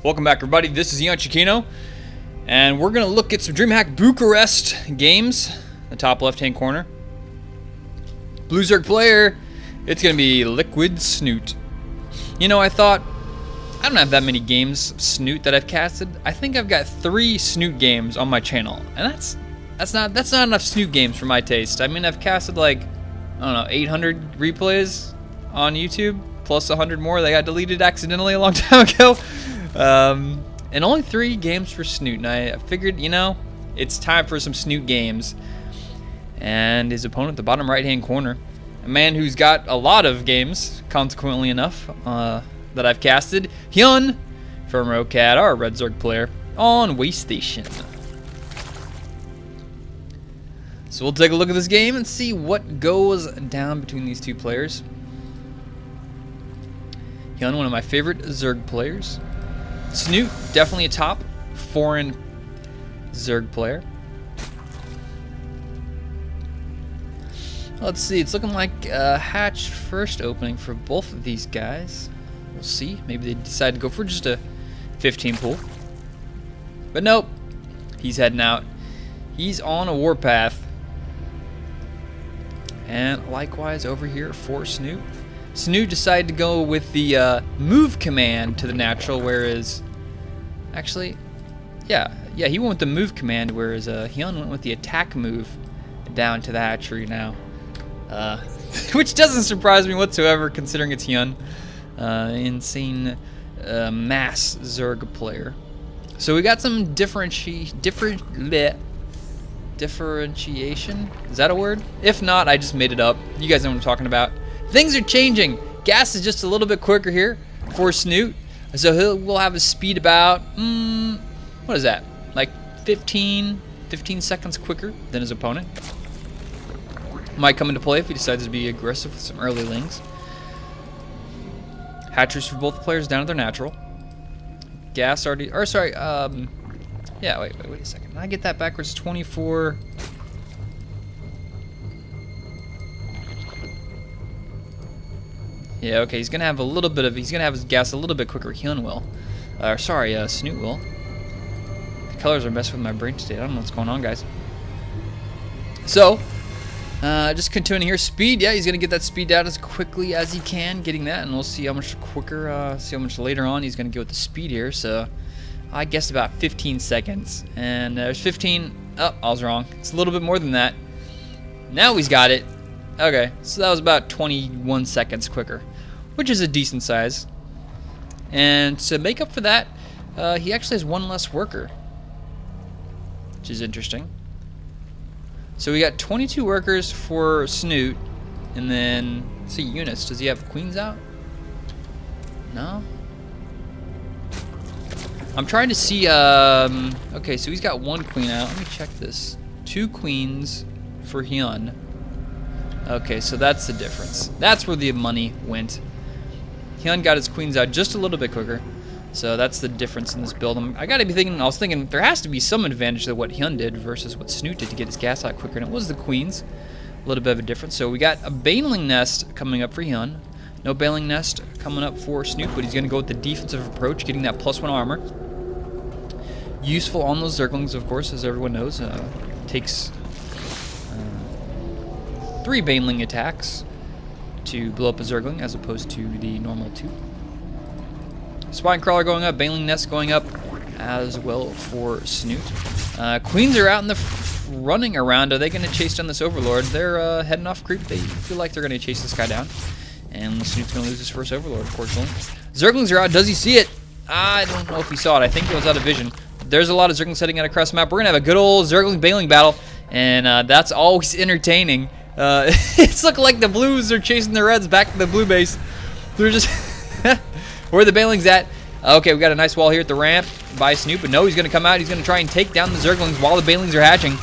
Welcome back, everybody. This is EonShiKeno, and we're going to look at some DreamHack Bucharest games. The top left-hand corner. Blue Zerg player, it's going to be Liquid Snute. You know, I thought, I don't have that many games of Snute that I've casted. I think I've got 3 Snute games on my channel, and that's not enough Snute games for my taste. I mean, I've casted like, I don't know, 800 replays on YouTube, plus 100 more that got deleted accidentally a long time ago. And only 3 games for Snute, and I figured, you know, it's time for some Snute games. And his opponent at the bottom right-hand corner, a man who's got a lot of games, consequently enough, that I've casted, Hyun from Rocat, our Red Zerg player, on Waste Station. So we'll take a look at this game and see what goes down between these two players. Hyun, one of my favorite Zerg players. Snute, definitely a top foreign Zerg player. Let's see, it's looking like hatch first opening for both of these guys. We'll see, maybe they decide to go for just a 15 pool. But nope, he's heading out. He's on a warpath. And likewise over here for Snute. Snute decided to go with the move command to the natural, whereas, actually, yeah, he went with the move command, whereas Hyun went with the attack move down to the hatchery now, which doesn't surprise me whatsoever, considering it's Hyun, insane mass Zerg player. So we got some differentiation. Is that a word? If not, I just made it up. You guys know what I'm talking about. Things are changing. Gas is just a little bit quicker here for Snute. So we'll have a speed about, what is that? Like 15 seconds quicker than his opponent. Might come into play if he decides to be aggressive with some early lings. Hatcheries for both players down to their natural. Gas already, or sorry, yeah, wait a second. I get that backwards. 24. Yeah, okay, he's gonna have a little bit of, he's gonna have his gas a little bit quicker. Hyun will. Snute will. The colors are messing with my brain today. I don't know what's going on, guys. So, just continuing here. Speed, yeah, he's gonna get that speed down as quickly as he can, getting that, and we'll see how much quicker, see how much later on he's gonna get with the speed here. So, I guessed about 15 seconds, and there's 15. Oh, I was wrong. It's a little bit more than that. Now he's got it. Okay, so that was about 21 seconds quicker, which is a decent size. And to make up for that, he actually has 1 less worker, which is interesting. So we got 22 workers for Snute, and then, let's see, units. Does he have queens out? No? I'm trying to see, okay, so he's got 1 queen out. Let me check this. 2 queens for Hyun. Okay, so that's the difference. That's where the money went. Hyun got his queens out just a little bit quicker. So that's the difference in this build. I was thinking there has to be some advantage to what Hyun did versus what Snute did to get his gas out quicker, and it was the queens. A little bit of a difference. So we got a Baneling Nest coming up for Hyun. No Baneling Nest coming up for Snute, but he's going to go with the defensive approach, getting that +1 armor. Useful on those Zerglings, of course, as everyone knows. Takes 3 Baneling attacks to blow up a Zergling, as opposed to the normal 2. Spine Crawler going up, Baneling Nest going up as well for Snute. Queens are out in the running around. Are they going to chase down this Overlord? They're heading off creep. They feel like they're going to chase this guy down. And Snute's going to lose his first Overlord, unfortunately. Zerglings are out. Does he see it? I don't know if he saw it. I think it was out of vision. There's a lot of Zerglings heading out across the map. We're going to have a good old Zergling Baneling battle, and that's always entertaining. It's looking like the Blues are chasing the Reds back to the blue base. They're just... Where are the Banelings at? Okay, we got a nice wall here at the ramp by Snute, but no, he's going to come out. He's going to try and take down the Zerglings while the Banelings are hatching.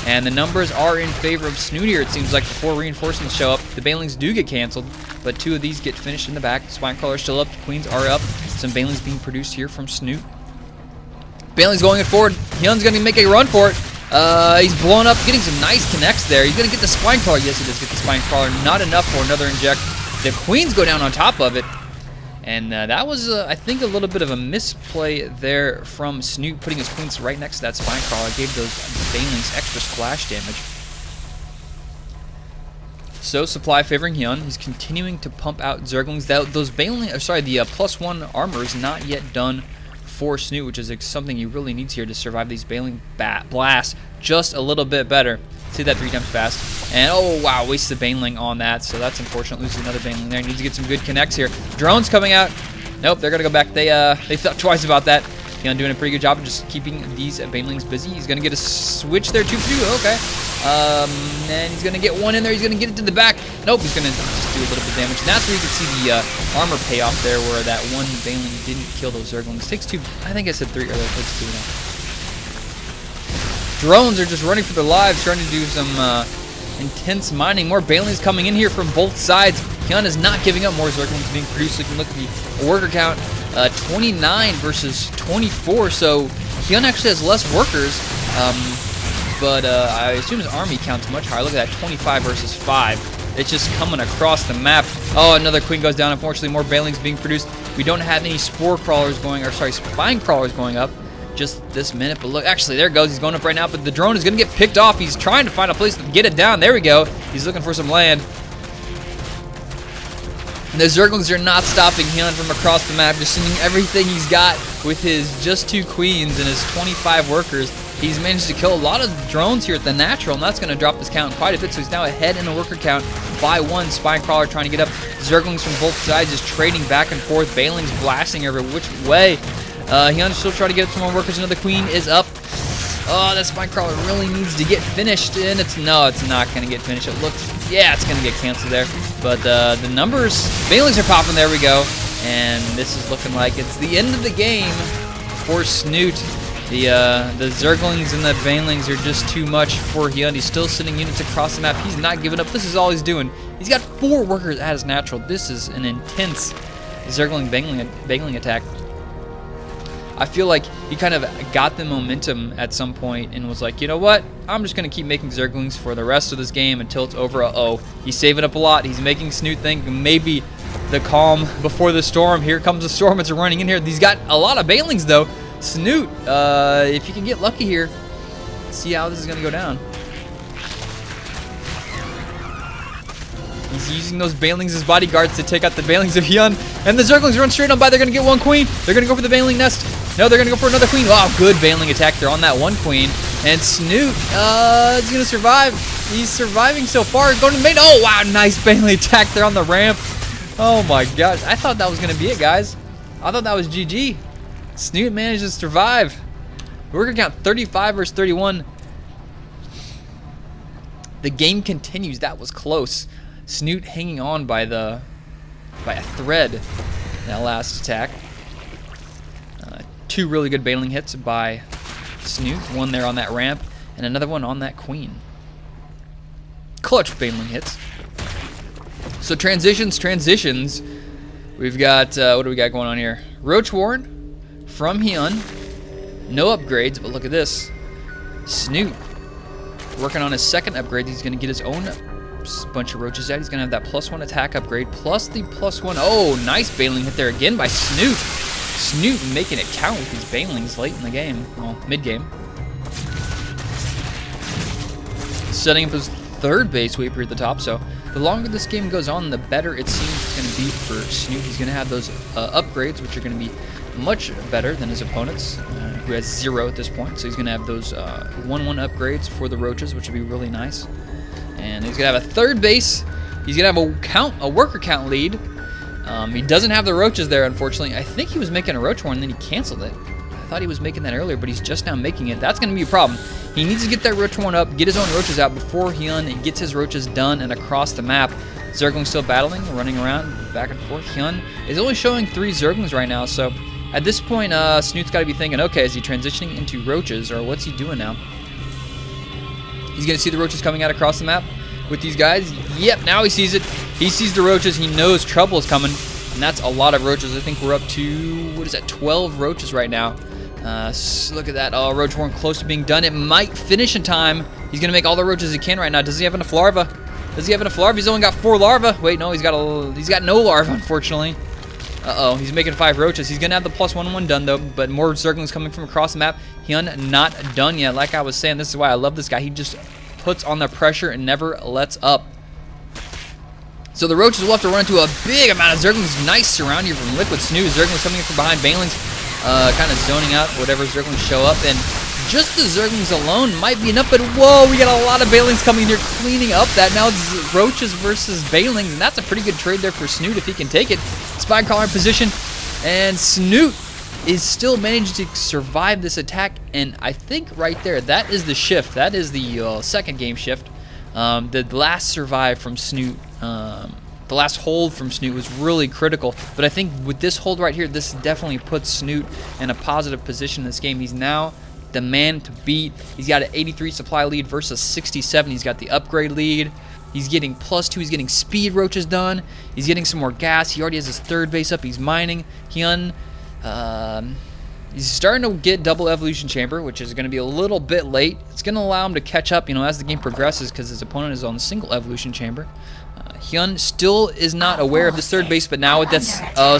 And the numbers are in favor of Snute here, it seems like, before reinforcements show up. The Banelings do get canceled, but 2 of these get finished in the back. Spine Crawler's still up. The Queens are up. Some Banelings being produced here from Snute. Banelings going it forward. Hyun's going to make a run for it. He's blowing up, getting some nice connects there. He's going to get the Spine Crawler. Yes, he does get the Spine Crawler. Not enough for another inject. The Queens go down on top of it. And that was, I think, a little bit of a misplay there from Snute, putting his queens right next to that spine crawler. Gave those banelings extra splash damage. So, supply favoring Hyun. He's continuing to pump out Zerglings. Those baneling, the +1 armor is not yet done for Snute, which is something he really needs here to survive these baneling blasts just a little bit better. See that 3 times fast. And oh wow, wasted baneling on that, so that's unfortunate. Loses another baneling there. Needs to get some good connects here. Drones coming out. Nope, they're gonna go back. They thought twice about that. Hyun doing a pretty good job of just keeping these banelings busy. He's gonna get a switch there, 2 for 2. Okay. And he's gonna get one in there. He's gonna get it to the back. Nope, he's gonna just do a little bit of damage. And that's where you can see the armor payoff there, where that one baneling didn't kill those Zerglings. Takes 2. I think I said 3 earlier. Takes 2 now. Drones are just running for their lives, trying to do some intense mining. More banelings coming in here from both sides. Hyun is not giving up. More Zerglings being produced. You can look at the worker count, 29 versus 24. So Hyun actually has less workers, but I assume his army counts much higher. Look at that, 25 versus 5. It's just coming across the map. Oh, another queen goes down. Unfortunately, more banelings being produced. We don't have any spine crawlers going up just this minute. But look, actually, there it goes. He's going up right now, but the drone is going to get picked off. He's trying to find a place to get it down. There we go. He's looking for some land. And the Zerglings are not stopping Hyun from across the map, just sending everything he's got with his just 2 queens and his 25 workers. He's managed to kill a lot of drones here at the natural, and that's going to drop his count quite a bit. So he's now ahead in the worker count by 1. Spine crawler trying to get up. Zerglings from both sides just trading back and forth. Banelings blasting every which way. Hyun still trying to get up some more workers. Another queen is up. Oh, that spine crawler really needs to get finished, and it's not going to get finished. It looks, yeah, it's going to get canceled there. But the numbers, banelings are popping. There we go. And this is looking like it's the end of the game for Snute. The Zerglings and the banelings are just too much for Hyun. He's still sending units across the map. He's not giving up. This is all he's doing. He's got 4 workers at his natural. This is an intense Zergling baneling attack. I feel like he kind of got the momentum at some point and was like, you know what? I'm just going to keep making Zerglings for the rest of this game until it's over. Uh-oh. He's saving up a lot. He's making Snute think maybe the calm before the storm. Here comes the storm. It's running in here. He's got a lot of banelings, though. Snute, if you can get lucky here, see how this is going to go down. He's using those banelings as bodyguards to take out the banelings of Hyun. And the Zerglings run straight on by. They're going to get 1 queen. They're going to go for the baneling nest. No, they're going to go for another queen. Wow, good baneling attack. They're on that 1 queen. And Snute is going to survive. He's surviving so far. Going to the main. Oh, wow, nice baneling attack there on the ramp. Oh, my gosh. I thought that was going to be it, guys. I thought that was GG. Snute managed to survive. Worker count 35 versus 31. The game continues. That was close. Snute hanging on by a thread in that last attack. 2 really good baneling hits by Snute. 1 there on that ramp, and another one on that queen. Clutch baneling hits. So transitions. We've got, what do we got going on here? Roach Warren from Hyun. No upgrades, but look at this. Snute working on his 2nd upgrade. He's going to get his own bunch of roaches out. He's going to have that +1 attack upgrade, plus the +1. Oh, nice baneling hit there again by Snute. Snute making it count with these banelings late in the game. Well, mid-game. Setting up his 3rd base sweeper at the top, so the longer this game goes on, the better it seems it's going to be for Snute. He's going to have those upgrades, which are going to be much better than his opponents, who has 0 at this point. So he's going to have those 1-1 upgrades for the roaches, which would be really nice. And he's going to have a 3rd base. He's going to have a worker count lead. He doesn't have the roaches there, unfortunately. I think he was making a roach horn, and then he canceled it. I thought he was making that earlier, but he's just now making it. That's going to be a problem. He needs to get that roach horn up, get his own roaches out before Hyun gets his roaches done and across the map. Zerglings still battling, running around, back and forth. Hyun is only showing 3 Zerglings right now, so at this point, Snute's got to be thinking, okay, is he transitioning into roaches, or what's he doing now? He's going to see the roaches coming out across the map with these guys. Yep, now he sees it. He sees the roaches. He knows trouble is coming, and that's a lot of roaches. I think we're up to, what is that, 12 roaches right now. Look at that. Oh, roach horn close to being done. It might finish in time. He's going to make all the roaches he can right now. Does he have enough larvae? Does he have enough larvae? He's only got 4 larvae. Wait, no, he's got no larvae, unfortunately. Uh-oh, he's making 5 roaches. He's going to have the +1/+1 done, though, but more Zerglings coming from across the map. Hyun not done yet. Like I was saying, this is why I love this guy. He just puts on the pressure and never lets up. So the roaches will have to run into a big amount of Zerglings. Nice surround here from Liquid Snute. Zerglings coming in from behind. Banelings kind of zoning out whatever Zerglings show up, and just the Zerglings alone might be enough, but whoa, we got a lot of Banelings coming in here cleaning up that. Now it's roaches versus Banelings, and that's a pretty good trade there for Snute if he can take it. Spy Crawler in position, and Snute is still managing to survive this attack, and I think right there, that is the shift. That is the second game shift. The last survive from Snute, the last hold from Snute was really critical, but I think with this hold right here, this definitely puts Snute in a positive position in this game. He's now the man to beat. He's got an 83 supply lead versus 67. He's got the upgrade lead. He's getting +2. He's getting speed roaches done. He's getting some more gas. He already has his 3rd base up. He's mining. Hyun, he's starting to get double evolution chamber, which is going to be a little bit late. It's going to allow him to catch up, as the game progresses, because his opponent is on the single evolution chamber. Hyun still is not aware of this 3rd base, but now with that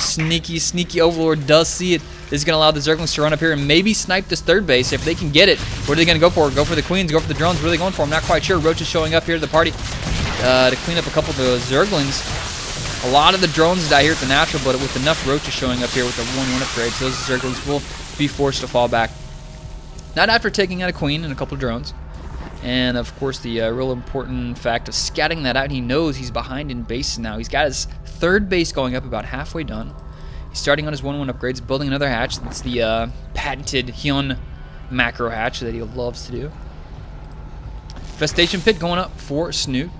sneaky Overlord does see it. This is going to allow the Zerglings to run up here and maybe snipe this 3rd base if they can get it. What are they going to go for? Go for the Queens, go for the drones. What are they going for? I'm not quite sure. Roach is showing up here to the party to clean up a couple of the Zerglings. A lot of the drones die here at the natural, but with enough roaches showing up here with the 1/1 upgrades, those Zerglings will be forced to fall back. Not after taking out a Queen and a couple of drones. And, of course, the real important fact of scouting that out, he knows he's behind in bases now. He's got his 3rd base going up, about halfway done. He's starting on his 1/1 upgrades, building another hatch. That's the patented Hyun macro hatch that he loves to do. Infestation Pit going up for Snute.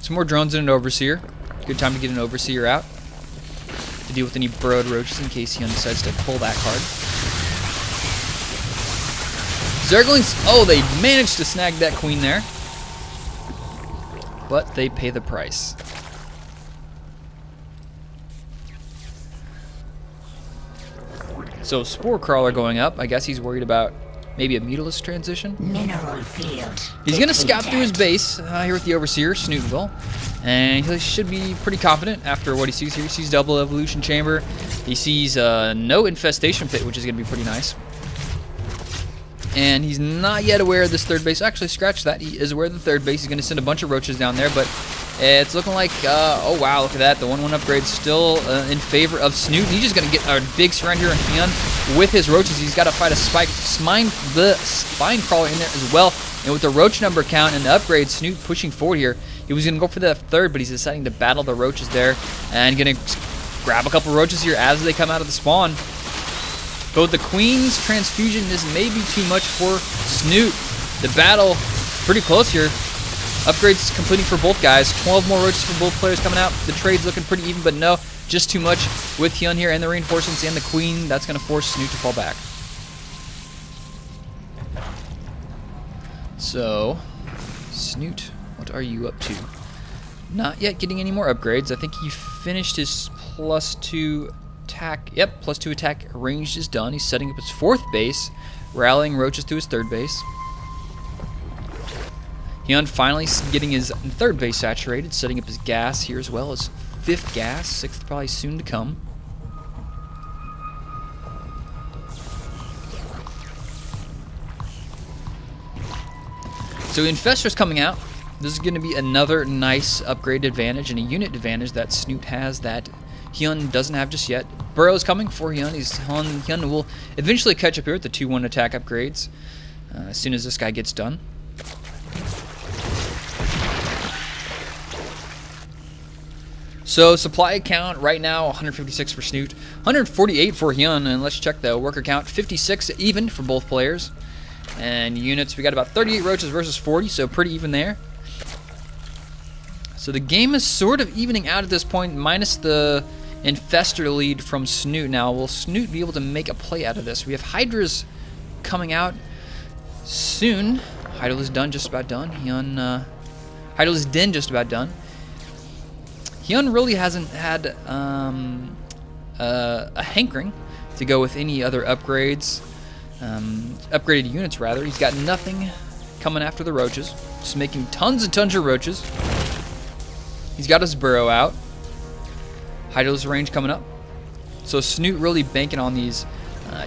Some more drones and an Overseer. Good time to get an Overseer out to deal with any burrowed roaches in case Hyun decides to pull that card. Zerglings, oh, they managed to snag that Queen there, but they pay the price. So Spore Crawler going up. I guess he's worried about maybe a Mutilus transition. Mineral field. He's going to scout through his base here with the Overseer, Snute will, and he should be pretty confident after what he sees here. He sees double evolution chamber. He sees no infestation pit, which is going to be pretty nice. And he's not yet aware of this 3rd base. Actually, scratch that. He is aware of the 3rd base. He's going to send a bunch of roaches down there, but it's looking like, oh wow, look at that. The 1/1 upgrade still in favor of Snute. He's just going to get a big surround here on Hyun with his roaches. He's got to fight a spine crawler in there as well. And with the roach number count and the upgrade, Snute pushing forward here. He was going to go for the 3rd, but he's deciding to battle the roaches there and going to grab a couple roaches here as they come out of the spawn. But with the Queen's transfusion, this may be too much for Snute. The battle pretty close here. Upgrades completing for both guys. 12 more roaches for both players coming out. The trade's looking pretty even, but no, just too much with Hyun here and the reinforcements and the Queen. That's going to force Snute to fall back. So, Snute, what are you up to? Not yet getting any more upgrades. I think he finished his +2 attack. Yep, +2 attack ranged is done. He's setting up his 4th base, rallying roaches to his 3rd base. Hyun finally getting his 3rd base saturated, setting up his gas here as well as 5th gas, 6th probably soon to come. So Infestor's coming out. This is going to be another nice upgrade advantage and a unit advantage that Snute has that Hyun doesn't have just yet. Burrow's coming for Hyun. Hyun will eventually catch up here with the 2/1 attack upgrades as soon as this guy gets done. So supply count right now 156 for Snute, 148 for Hyun, and let's check the worker count. 56 even for both players. And units, we got about 38 roaches versus 40, so pretty even there. So the game is sort of evening out at this point, minus the Infestor lead from Snute. Now, will Snute be able to make a play out of this? We have Hydras coming out soon. Hydra's done, just about done. Hyun, Hydra's den just about done. Hyun really hasn't had a hankering to go with any other upgrades, upgraded units rather. He's got nothing coming after the roaches, just making tons and tons of roaches. He's got his burrow out. Hydra's range coming up. So Snute really banking on these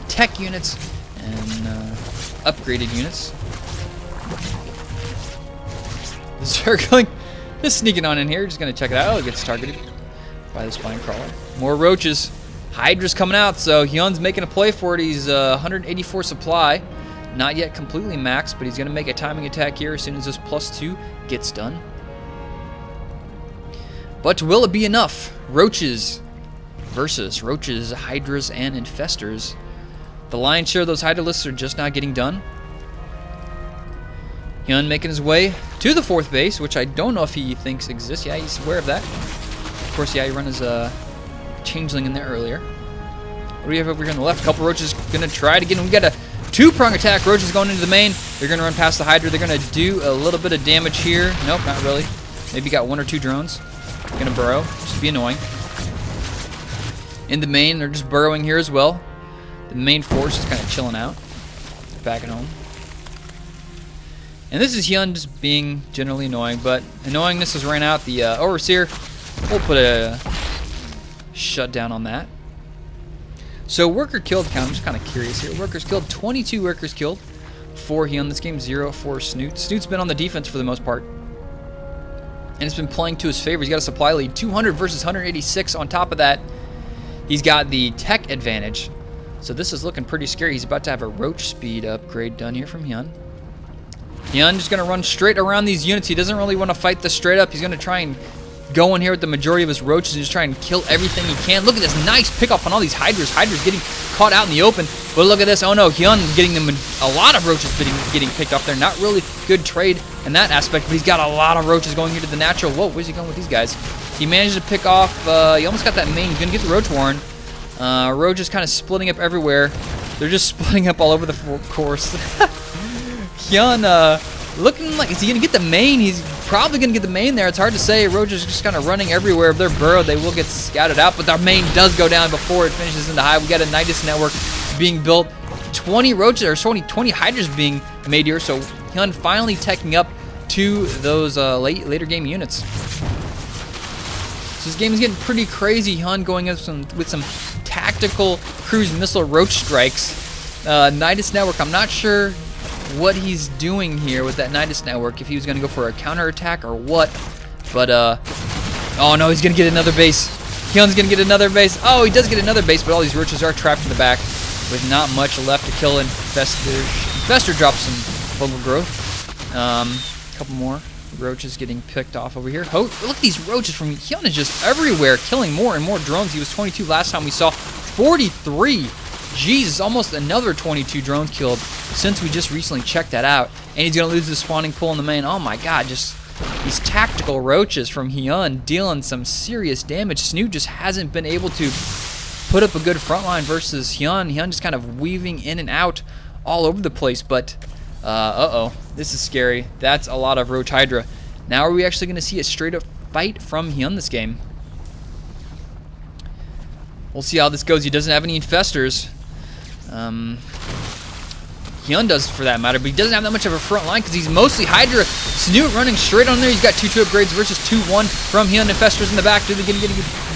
tech units and upgraded units. The Zergling just sneaking on in here. Just going to check it out. Oh, it gets targeted by the Spine Crawler. More roaches. Hydra's coming out, so Hyun's making a play for it. He's 184 supply. Not yet completely maxed, but he's going to make a timing attack here as soon as this +2 gets done. But will it be enough? Roaches versus roaches, hydras, and infestors. The lion's share of those hydra lists are just not getting done. Hyun making his way to the 4th base, which I don't know if he thinks exists. Yeah, he's aware of that. Of course, yeah, he ran his changeling in there earlier. What do we have over here on the left? A couple roaches going to try to get him. We got a 2-prong attack. Roaches going into the main. They're going to run past the hydra. They're going to do a little bit of damage here. Nope, not really. Maybe got 1 or 2 drones. Going to burrow. Just be annoying. In the main, they're just burrowing here as well. The main force is kind of chilling out. Back at home. And this is Hyun just being generally annoying, but annoyingness has ran out. The Overseer, we'll put a shutdown on that. So worker killed count, I'm just kind of curious here. Workers killed, 22 workers killed for Hyun. This game 0 for Snute. Snute's been on the defense for the most part. And it's been playing to his favor. He's got a supply lead, 200 versus 186. On top of that, he's got the tech advantage. So this is looking pretty scary. He's about to have a roach speed upgrade done here from Hyun. Hyun just going to run straight around these units. He doesn't really want to fight this straight up. He's going to try and go in here with the majority of his roaches and just try and kill everything he can. Look at this nice pickup on all these hydras. Hydras getting caught out in the open. But look at this. Oh no, Hyun getting them a lot of roaches getting picked off there. Not really good trade in that aspect, but he's got a lot of roaches going into the natural. Whoa, where's he going with these guys? He managed to pick off, he almost got that main. He's going to get the roach warren. Roaches kind of splitting up everywhere. They're just splitting up all over the course. Hyun, looking like, is he going to get the main? He's probably going to get the main there. It's hard to say. Roaches just kind of running everywhere. If they're burrowed, they will get scouted out, but their main does go down before it finishes into hive. We got a Nidus network being built. 20 roaches, or 20 hydras being made here, so Hyun finally teching up to those later game units. So this game is getting pretty crazy. Hyun going with some tactical cruise missile roach strikes. Nidus network, I'm not sure what he's doing here with that Nidus network, if he was going to go for a counterattack or what. But, oh no, he's going to get another base. Hyun's going to get another base. Oh, he does get another base, but all these roaches are trapped in the back with not much left to kill. Infestor drops some fungal growth. A couple more roaches getting picked off over here. Oh, look at these roaches from Hyun is just everywhere, killing more and more drones. He was 22 last time we saw 43. Jesus, almost another 22 drones killed since we just recently checked that out. And he's going to lose the spawning pool in the main. Oh my god, just these tactical roaches from Hyun dealing some serious damage. Snute just hasn't been able to put up a good front line versus Hyun. Hyun just kind of weaving in and out all over the place. But, uh-oh, this is scary. That's a lot of Roach Hydra. Now are we actually going to see a straight-up fight from Hyun this game? We'll see how this goes. He doesn't have any infestors. Hyun does, for that matter, but he doesn't have that much of a front line because he's mostly Hydra. Snute running straight on there. He's got 2-2 upgrades versus 2-1 from Hyun. Infestors in the back. Getting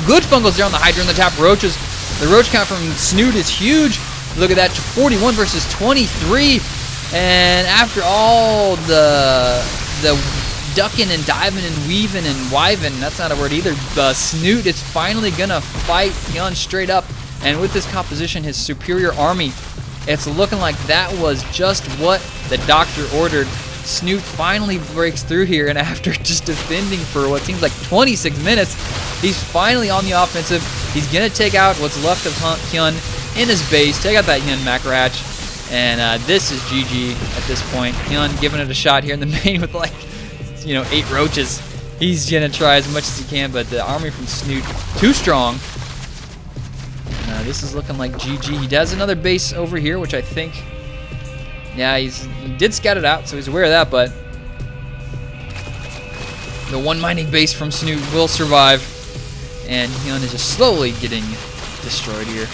good fungals there on the Hydra and the tap roaches. The roach count from Snute is huge. Look at that, 41 versus 23. And after all the ducking and diving and weaving and wiving, that's not a word either, Snute is finally going to fight Hyun straight up. And with this composition, his superior army, it's looking like that was just what the doctor ordered. Snute finally breaks through here, and after just defending for what seems like 26 minutes, he's finally on the offensive. He's going to take out what's left of Hyun in his base, take out that Hyun macro hatch, and this is GG at this point. Hyun giving it a shot here in the main with 8 roaches. He's going to try as much as he can, but the army from Snute, too strong. This is looking like GG. He does another base over here, which I think, yeah, he did scout it out, so he's aware of that, but the one mining base from Snute will survive, and Hyun is just slowly getting destroyed here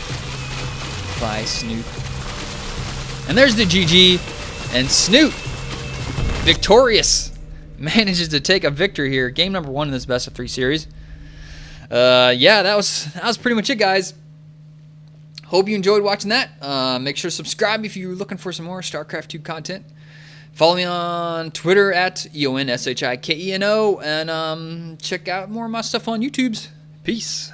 by Snute. And there's the GG, and Snute, victorious, manages to take a victory here. Game number 1 in this best of 3 series. Yeah, that was pretty much it, guys. Hope you enjoyed watching that. Make sure to subscribe if you're looking for some more StarCraft 2 content. Follow me on Twitter at EonShiKeno, and check out more of my stuff on YouTube. Peace.